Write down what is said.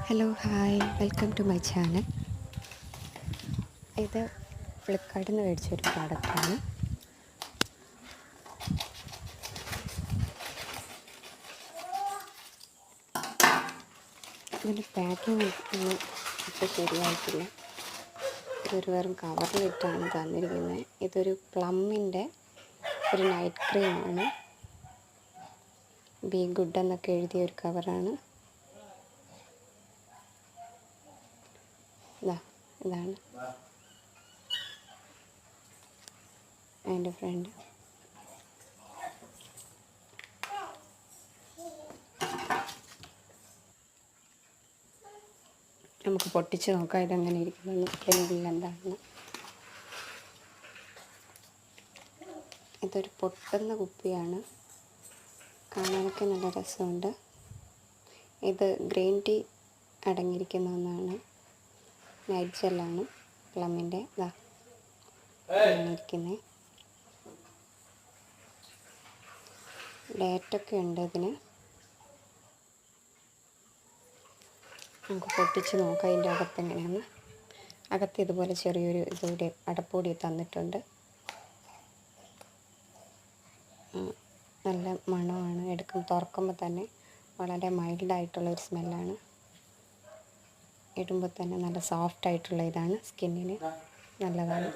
Hello hi welcome to my channel. ഇത് ഫ്ലിപ്കാർട്ടിൽ നിന്ന് മേടിച്ചൊരു പ്രോഡക്റ്റാണ്. ഇതിൻ്റെ പാക്കിംഗ് ഒന്നും ഇപ്പോൾ ശരിയായിട്ടില്ല. ഇതൊരു വെറും കവറിലിട്ടാണ് തന്നിരിക്കുന്നത്. ഇതൊരു പ്ലമ്മിൻ്റെ ഒരു നൈറ്റ് ക്രീമാണ്. ബി ഗുഡ് എന്നൊക്കെ എഴുതിയ ഒരു കവറാണ്. ഇതാണ് എൻ്റെ ഫ്രണ്ട്. നമുക്ക് പൊട്ടിച്ച് നോക്കാം ഇതെങ്ങനെ ഇരിക്കുന്നു, ഇതിനുള്ളിൽ എന്താണെന്ന്. ഇതൊരു പൊട്ടുന്ന കുപ്പിയാണ്, കാണാനൊക്കെ നല്ല രസമുണ്ട്. ഇത് ഗ്രീൻ ടീ അടങ്ങിയിരിക്കുന്ന ഒന്നാണ്. നൈറ്റ് ജെല്ലാണ് പ്ലമ്മിൻ്റെ. ഇരിക്കുന്നത് ഡേറ്റൊക്കെ ഉണ്ട് ഇതിന്. നമുക്ക് പൊട്ടിച്ച് നോക്കാം ഇതിൻ്റെ അകത്ത് എങ്ങനെയാണ്. അകത്ത് ഇതുപോലെ ചെറിയൊരു ഇതുകൂടി അടപ്പൂടി തന്നിട്ടുണ്ട്. നല്ല മണമാണ്. തുറക്കുമ്പോൾ തന്നെ വളരെ മൈൽഡായിട്ടുള്ളൊരു സ്മെല്ലാണ്. ഇടുമ്പോൾ തന്നെ നല്ല സോഫ്റ്റായിട്ടുള്ള ഇതാണ്, സ്കിന്നിന് നല്ലതാണ്.